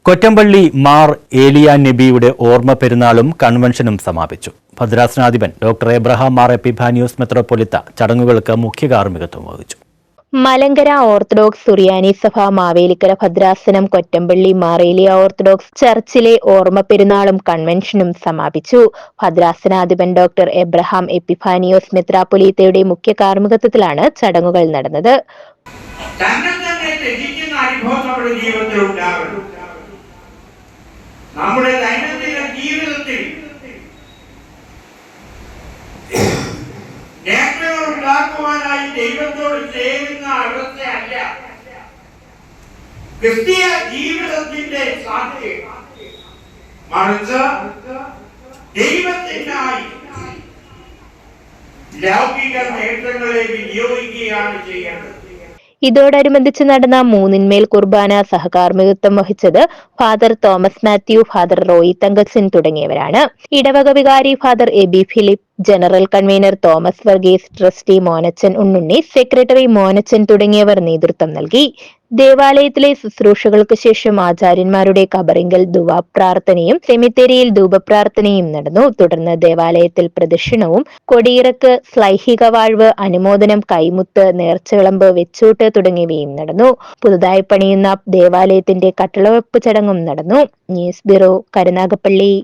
കൊറ്റമ്പള്ളി മാർ ഏലിയ നബിയുടെ ഓർമ്മ പെരുന്നാളും കൺവെൻഷനും സമാപിച്ചു. ഭദ്രാസനാധിപൻ ഡോക്ടർ എബ്രഹാം മാർ എപ്പിഫാനിയോസ് മെത്രാപ്പൊലീത്ത ചടങ്ങുകൾക്ക് മുഖ്യ കാർമ്മികത്വം വഹിച്ചു. മലങ്കര ഓർത്തഡോക്സ് സുറിയാനി സഭ മാവേലിക്കര ഭദ്രാസനം കൊറ്റമ്പള്ളി മാർ ഏലിയ ഓർത്തഡോക്സ് ചർച്ചിലെ ഓർമ്മ പെരുന്നാളും കൺവെൻഷനും സമാപിച്ചു. ഭദ്രാസനാധിപൻ ഡോക്ടർ എബ്രഹാം എപ്പിഫാനിയോസ് മെത്രാപ്പൊലീത്തയുടെ മുഖ്യ കാർമ്മികത്വത്തിലാണ് ചടങ്ങുകൾ നടന്നത്. നമ്മുടെ ദൈനംദിന ജീവിതത്തിൽ നേട്ടങ്ങൾ ഉണ്ടാക്കുവാനായി ദൈവത്തോട് ചേരുന്ന അവസ്ഥയല്ല ക്രിസ്തീയ ജീവിതത്തിന്റെ സാധ്യത, മറിച്ച് ദൈവത്തിനായി ലൗകിക നേട്ടങ്ങളെ വിനിയോഗിക്കുകയാണ് ചെയ്യേണ്ടത്. ഇതോടനുബന്ധിച്ച് നടന്ന മൂന്നിന്മേൽ കുർബാന സഹകാർമ്മികത്വം വഹിച്ചത് ഫാദർ തോമസ് മാത്യു, ഫാദർ റോയി തങ്കച്ചൻ തുടങ്ങിയവരാണ്. ഇടവക വികാരി father Aby Philip, general convener Thomas Varghese, trustee Monachan Unnunni, secretary Monachan തുടങ്ങിയവർ നേതൃത്വം നൽകി. ദേവാലയത്തിലെ ശുശ്രൂഷകൾക്ക് ശേഷം ആചാര്യന്മാരുടെ കബറിങ്കൽ ധൂപപ്രാർത്ഥനയും സെമിത്തേരിയിൽ ധൂപപ്രാർത്ഥനയും നടന്നു. തുടർന്ന് ദേവാലയത്തിൽ പ്രദക്ഷിണവും, കൊടിയിറക്ക്, ശ്ലൈഹിക വാഴ്വ്, അനുമോദനം, കൈമുത്ത്, നേർച്ചവിളമ്പ്, വെച്ചൂട്ട് തുടങ്ങിയവയും നടന്നു. പുതുതായി പണിയുന്ന ദേവാലയത്തിന്റെ കട്ടളവെപ്പ് ചടങ്ങും നടന്നു. News bureau, Karunagappally.